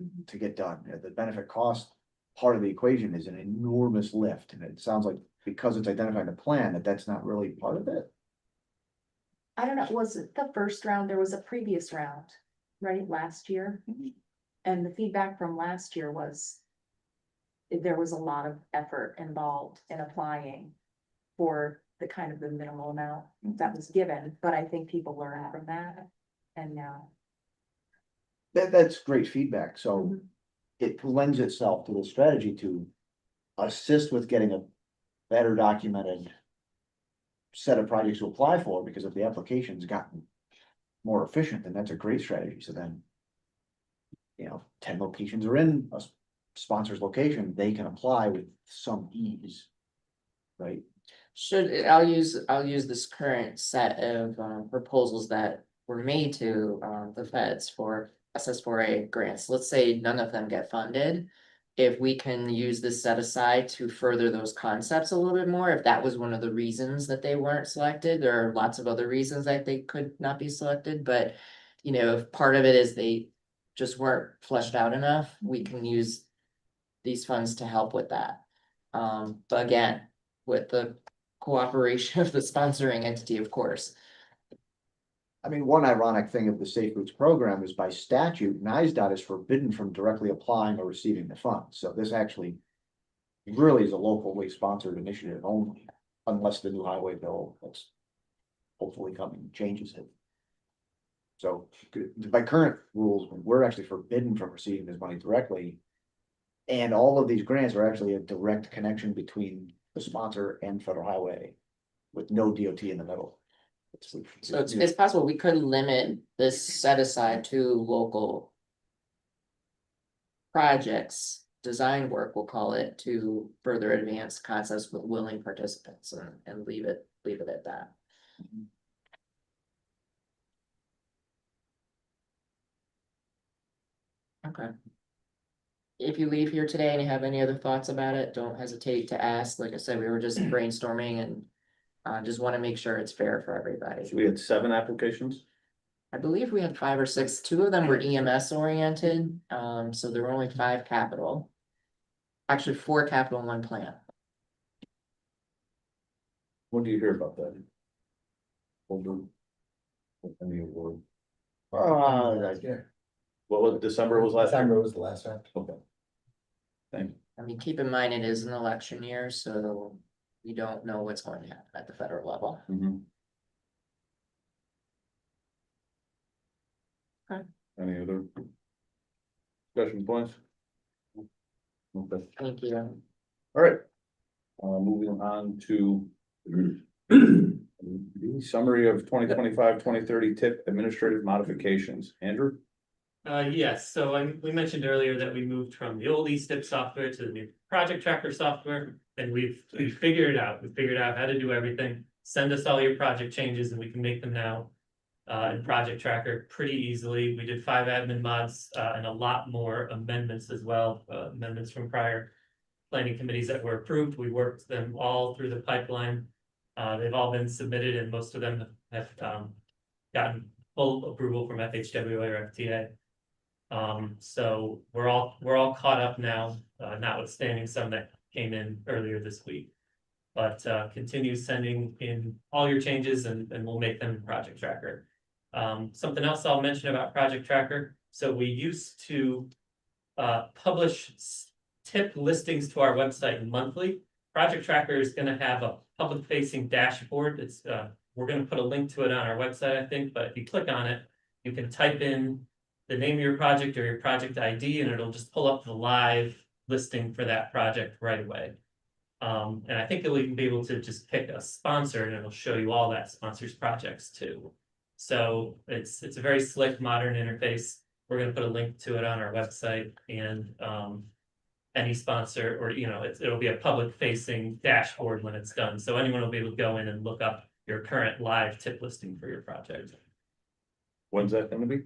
Mhm. to get done. The benefit cost part of the equation is an enormous lift, and it sounds like because it's identifying the plan, that's not really part of it. I don't know, was it the first round? There was a previous round, right, last year? And the feedback from last year was there was a lot of effort involved in applying for the kind of the minimal amount that was given, but I think people learned from that. And now, That's great feedback, so Mhm. it lends itself to the strategy to assist with getting a better documented set of projects to apply for, because if the application's gotten more efficient, then that's a great strategy, so then you know, 10 locations are in a sponsor's location, they can apply with some ease. Right? I'll use this current set of proposals that were made to the feds for SS4A grants. Let's say none of them get funded. If we can use this set aside to further those concepts a little bit more, if that was one of the reasons that they weren't selected, there are lots of other reasons that they could not be selected, but. You know, if part of it is they just weren't fleshed out enough, we can use these funds to help with that. But again, with the cooperation of the sponsoring entity, of course. I mean, one ironic thing of the Safe Routes program is by statute, NISDOT is forbidden from directly applying or receiving the funds, so this actually. Really is a locally sponsored initiative only, unless the new highway bill that's. Hopefully coming changes it. So by current rules, we're actually forbidden from receiving this money directly. And all of these grants are actually a direct connection between the sponsor and federal highway. With no DOT in the middle. So it's possible we could limit this set aside to local. Projects, design work, we'll call it, to further advance concepts with willing participants and leave it at that. Okay. If you leave here today and you have any other thoughts about it, don't hesitate to ask. Like I said, we were just brainstorming and just want to make sure it's fair for everybody. so we had 7 applications. I believe we had 5 or 6. 2 of them were EMS oriented, so there were only 5 capital. Actually, 4 capital and 1 plan. When do you hear about that? Over. Any award? What was December was last year? December was the last one. Okay. Thank you. I mean, keep in mind, it is an election year, so we don't know what's going to happen at the federal level. Mhm. Okay. Any other discussion points? Okay. Thank you. All right. Moving on to the summary of 2025-2030 tip administrative modifications. Andrew? Yes, so we mentioned earlier that we moved from the old eStip software to the new project tracker software. And we figured it out. We figured out how to do everything. Send us all your project changes and we can make them now. In project tracker pretty easily. We did 5 admin mods, and a lot more amendments as well, amendments from prior planning committees that were approved. We worked them all through the pipeline. They've all been submitted and most of them have gotten full approval from FHWA or FTA. So we're all caught up now, notwithstanding some that came in earlier this week. But continue sending in all your changes and we'll make them project tracker. Something else I'll mention about project tracker. So we used to publish tip listings to our website monthly. Project tracker is going to have a public facing dashboard. It's we're going to put a link to it on our website, I think, but if you click on it, you can type in the name of your project or your project ID and it'll just pull up the live listing for that project right away. And I think you'll even be able to just pick a sponsor and it'll show you all that sponsor's projects too. So it's a very slick, modern interface. We're gonna put a link to it on our website and any sponsor or, it'll be a public facing dashboard when it's done. So anyone will be able to go in and look up your current live tip listing for your project. When's that gonna be?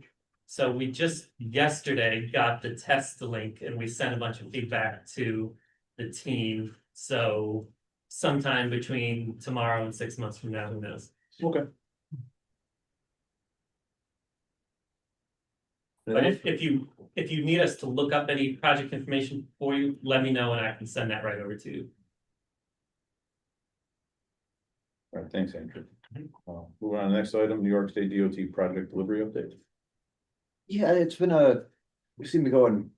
So we just yesterday got the test link and we sent a bunch of feedback to the team. So sometime between tomorrow and 6 months from now, who knows? Okay. But if you need us to look up any project information for you, let me know and I can send that right over to you. All right, thanks, Andrew. Moving on to the next item, New York State DOT project delivery update. Yeah, we seem to go in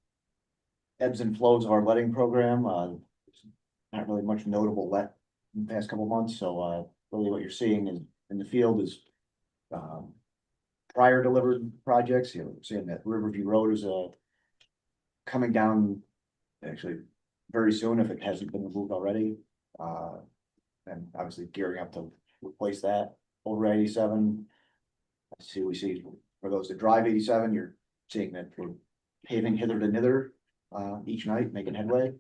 ebbs and flows of our letting program. Not really much notable let in the past couple of months, so really what you're seeing in the field is prior delivered projects. Seeing that Riverview Road is coming down actually very soon if it hasn't been removed already. And obviously gearing up to replace that over 87. We see for those that drive 87, you're seeing that we're paving hither to nither each night, making headway.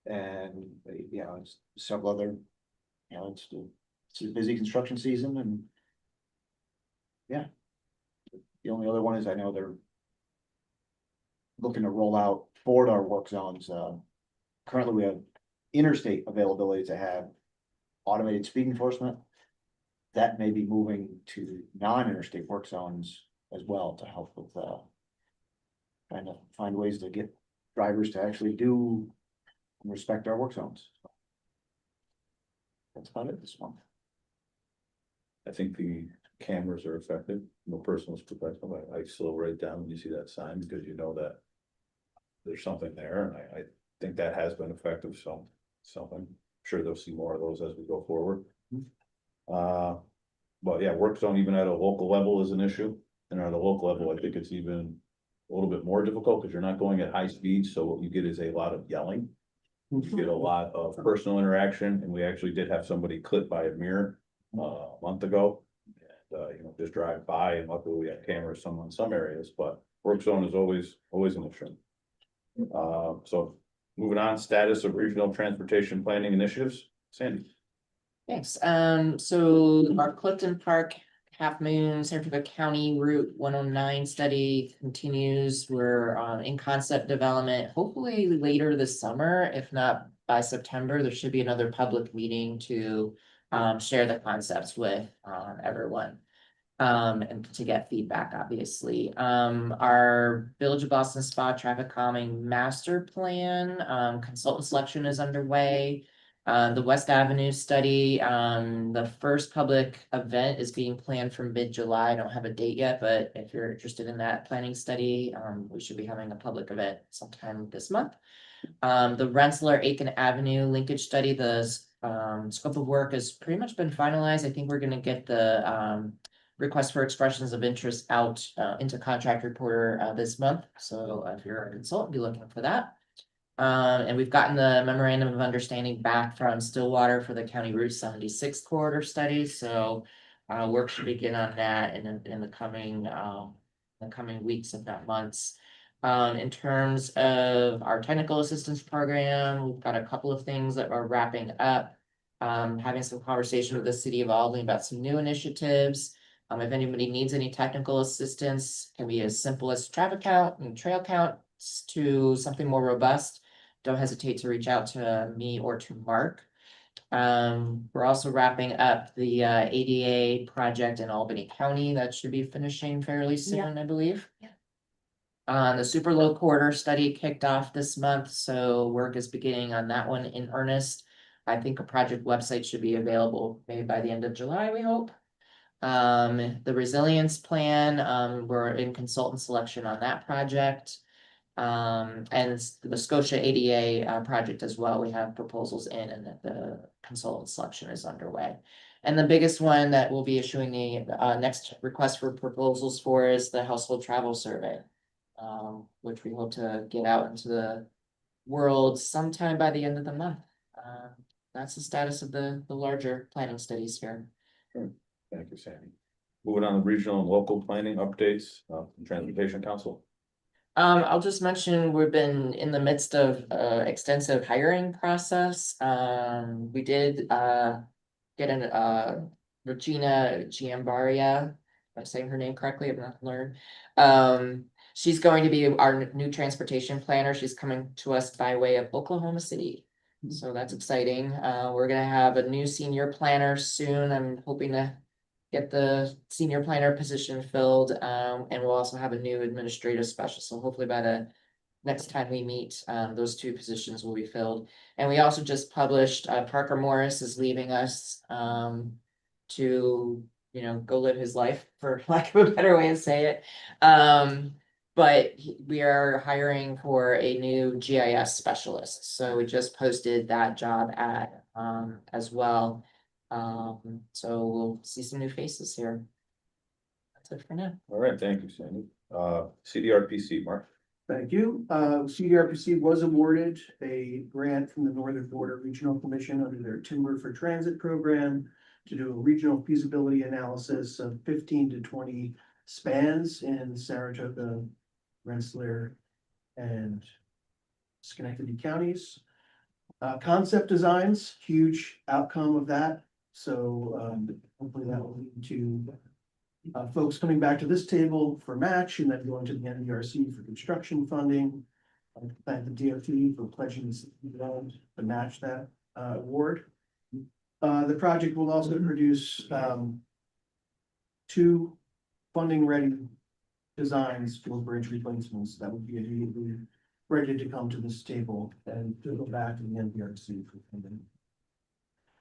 And it's several other, it's a busy construction season and the only other one is I know they're looking to roll out Ford our work zones. Currently we have interstate availability to have automated speed enforcement. That may be moving to non-interstate work zones as well to help with trying to find ways to get drivers to actually do and respect our work zones. That's about it this month. I think the cameras are effective. No personal is professional. I slow right down when you see that sign because you know that there's something there, and I think that has been effective. So something. I'm sure they'll see more of those as we go forward. But yeah, work zone even at a local level is an issue, and at a local level, I think it's even a little bit more difficult because you're not going at high speed. So what you get is a lot of yelling. You get a lot of personal interaction, and we actually did have somebody clipped by a mirror a month ago. And just drive by, and luckily we have cameras in some areas, but work zone is always an issue. So moving on, status of regional transportation planning initiatives, Sandy. Thanks. So our Clifton Park Half Moon Saratoga County Route 109 study continues. We're in concept development, hopefully later this summer, if not by September. There should be another public meeting to share the concepts with everyone. And to get feedback, obviously. Our Village of Boston Spa traffic calming master plan, consultant selection is underway. The West Avenue study, the first public event is being planned for mid-July. I don't have a date yet, but if you're interested in that planning study, we should be having a public event sometime this month. The Rensselaer Aiken Avenue linkage study, the scope of work has pretty much been finalized. I think we're gonna get the request for expressions of interest out into contract reporter this month. So if you're a consultant, be looking for that. And we've gotten the memorandum of understanding back from Stillwater for the County Route 76 corridor study. So work should begin on that in the coming weeks, if not months. In terms of our technical assistance program, we've got a couple of things that are wrapping up. Having some conversation with the city of Albany about some new initiatives. If anybody needs any technical assistance, can be as simple as traffic count and trail counts to something more robust. Don't hesitate to reach out to me or to Mark. We're also wrapping up the ADA project in Albany County. That should be finishing fairly soon, I believe. Yeah. The super low quarter study kicked off this month, so work is beginning on that one in earnest. I think a project website should be available maybe by the end of July, we hope. The resilience plan, we're in consultant selection on that project. And the Scotia ADA project as well. We have proposals in and the consultant selection is underway. And the biggest one that we'll be issuing the next request for proposals for is the household travel survey. Which we hope to get out into the world sometime by the end of the month. That's the status of the larger planning studies here. Thank you, Sandy. Moving on to regional and local planning updates, from Transportation Council. I'll just mention, we've been in the midst of extensive hiring process. We did get an Regina Giambaria, if I'm saying her name correctly, I've not learned. She's going to be our new transportation planner. She's coming to us by way of Oklahoma City. So that's exciting. We're gonna have a new senior planner soon. I'm hoping to get the senior planner position filled. And we'll also have a new administrative specialist. So hopefully by the next time we meet, those two positions will be filled. And we also just published, Parker Morris is leaving us to, go live his life, for lack of a better way to say it. But we are hiring for a new GIS specialist. So we just posted that job ad as well. So we'll see some new faces here. That's it for now. All right, thank you, Sandy. CDRPC, Mark. Thank you. CDRPC was awarded a grant from the Northern Border Regional Commission under their Timber for Transit program to do a regional feasibility analysis of 15 to 20 spans in Saratoga, Rensselaer, and Schenectady counties. Concept designs, huge outcome of that. So hopefully that will lead to folks coming back to this table for match and then going to the NDRC for construction funding. I thank the DOT for pledging to match that award. The project will also produce 2 funding ready designs for bridge replacements that would be immediately ready to come to this table and to go back to the NDRC for funding.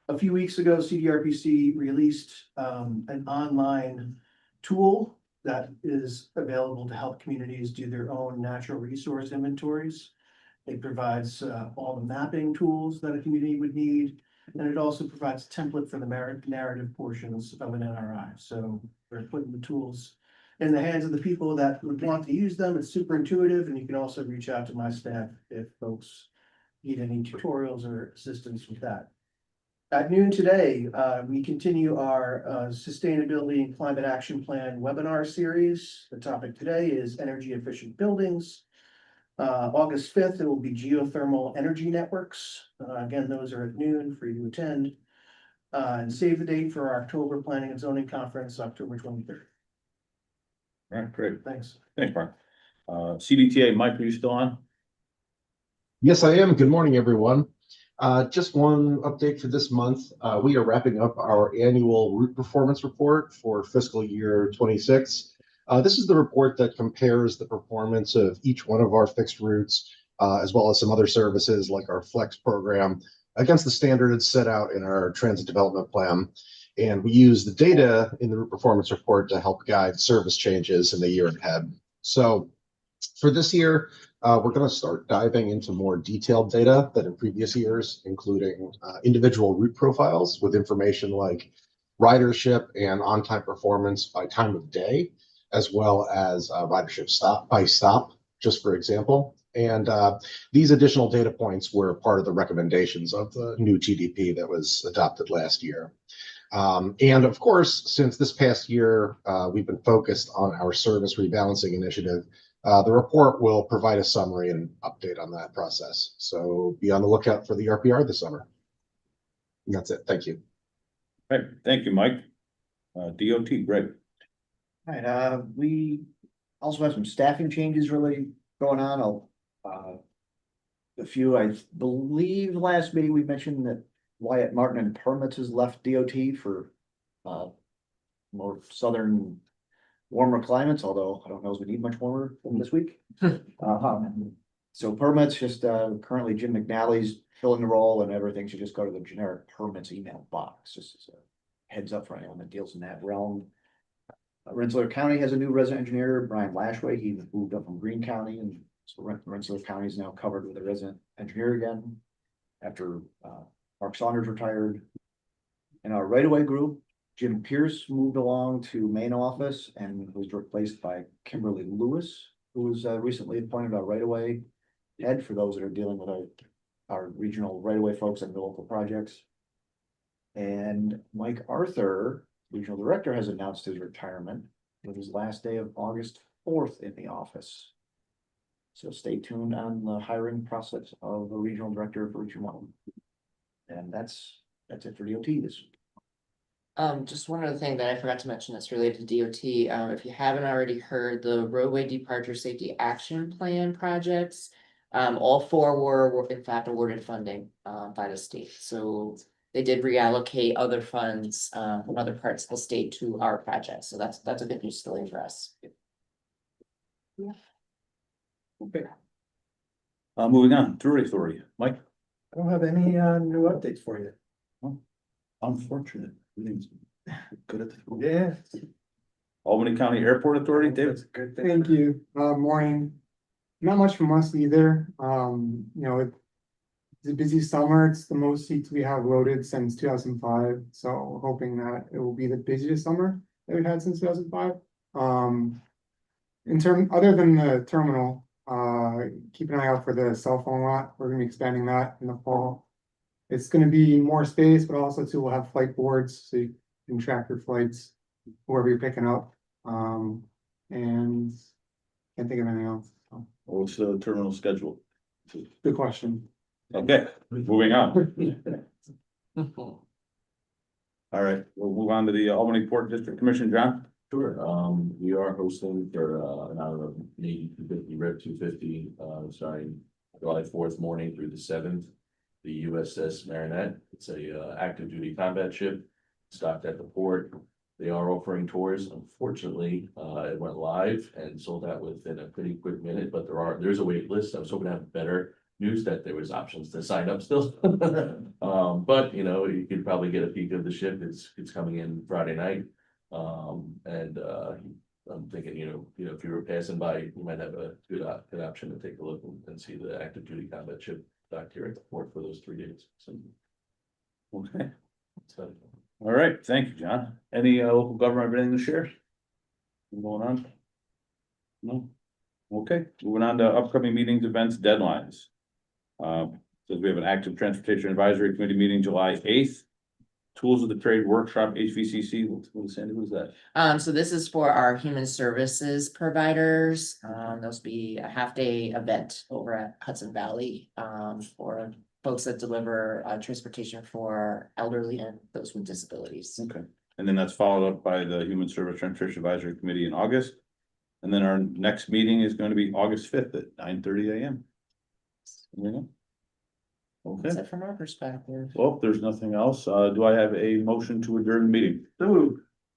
A few weeks ago, CDRPC released an online tool that is available to help communities do their own natural resource inventories. It provides all the mapping tools that a community would need, and it also provides a template for the narrative portions of an NRI. So we're putting the tools in the hands of the people that would want to use them. It's super intuitive, and you can also reach out to my staff if folks need any tutorials or assistance with that. At noon today, we continue our Sustainability and Climate Action Plan webinar series. The topic today is energy efficient buildings. August 5th, it will be geothermal energy networks. Again, those are at noon for you to attend. And save the date for our October Planning and Zoning Conference, October 23rd. All right, great. Thanks. Thanks, Mark. CDTA, Mike, are you still on? Yes, I am. Good morning, everyone. Just one update for this month. We are wrapping up our annual route performance report for fiscal year 26. This is the report that compares the performance of each one of our fixed routes, as well as some other services like our Flex program, against the standards set out in our transit development plan. And we use the data in the route performance report to help guide service changes in the year ahead. So for this year, we're going to start diving into more detailed data than in previous years, including individual route profiles with information like ridership and on-time performance by time of day, as well as ridership stop by stop, just for example. And these additional data points were part of the recommendations of the new GDP that was adopted last year. And of course, since this past year, we've been focused on our service rebalancing initiative, the report will provide a summary and update on that process. So be on the lookout for the RPR this summer. And that's it. Thank you. Right, thank you, Mike. DOT, Greg. Alright, we also have some staffing changes really going on. A few, I believe last meeting we mentioned that Wyatt Martin and Permits has left DOT for more southern warmer climates, although I don't know if we need much warmer this week. So Permits just currently Jim McNally's filling the role, and everything should just go to the generic Permits email box, just as a heads up for anyone that deals in that realm. Rensselaer County has a new resident engineer, Brian Lashway. He moved up from Greene County, and so Rensselaer County is now covered with a resident engineer again after Mark Saunders retired. In our right-of-way group, Jim Pierce moved along to main office and was replaced by Kimberly Lewis, who was recently appointed our right-of-way head for those that are dealing with our regional right-of-way folks and the local projects. And Mike Arthur, regional director, has announced his retirement with his last day of August 4th in the office. So stay tuned on the hiring process of a regional director for Region 1. And that's it for DOT this. Just one other thing that I forgot to mention that's related to DOT. If you haven't already heard, the roadway departure safety action plan projects, all four were in fact awarded funding by the state. So they did reallocate other funds from other parts of the state to our projects. So that's a good news story for us. Yeah. Okay. Moving on, Tourism Authority, Mike. I don't have any new updates for you. Unfortunate. Everything's good at the. Yeah. Albany County Airport Authority, David. Good thing. Thank you. Morning. Not much from us either. It's a busy summer. It's the most seats we have loaded since 2005. So hoping that it will be the busiest summer that we've had since 2005. Other than the terminal, keep an eye out for the cell phone lot. We're gonna be expanding that in the fall. It's gonna be more space, but also too, we'll have flight boards so you can track your flights, whoever you're picking up. And can't think of anything else. So, What's the terminal schedule? good question. Okay, moving on. All right, we'll move on to the Albany Port District Commission, John. Sure, we are hosting for an hour of Navy 250, Red 250, starting July 4th morning through the 7th. The USS Marinette, it's a active duty combat ship stocked at the port. They are offering tours. Unfortunately, it went live and sold out within a pretty quick minute, but there's a wait list. I was hoping to have better news that there was options to sign up still. But you could probably get a peek of the ship. It's coming in Friday night. I'm thinking, if you were passing by, you might have a good option to take a look and see the active duty combat ship docked here at the port for those 3 days. So, Okay, so all right, thank you, John. Any local government, anything to share? What's going on? No? Okay, moving on to upcoming meetings, events, deadlines. Says we have an active transportation advisory committee meeting July 8th. Tools of the Trade Workshop, HVCC, Sandy, what is that? So this is for our human services providers. Those be a half-day event over at Hudson Valley, for folks that deliver transportation for elderly and those with disabilities. Okay, and then that's followed up by the Human Service Transportation Advisory Committee in August. And then our next meeting is going to be August 5th at 9:30 a.m. Okay, That's it from our perspective. well, if there's nothing else, do I have a motion to adjourn the meeting?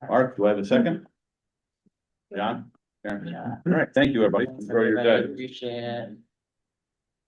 Mark, do I have a second? John? Karen? Yeah. All right, thank you, everybody. Thanks, Enjoy your everybody. day. Appreciate it.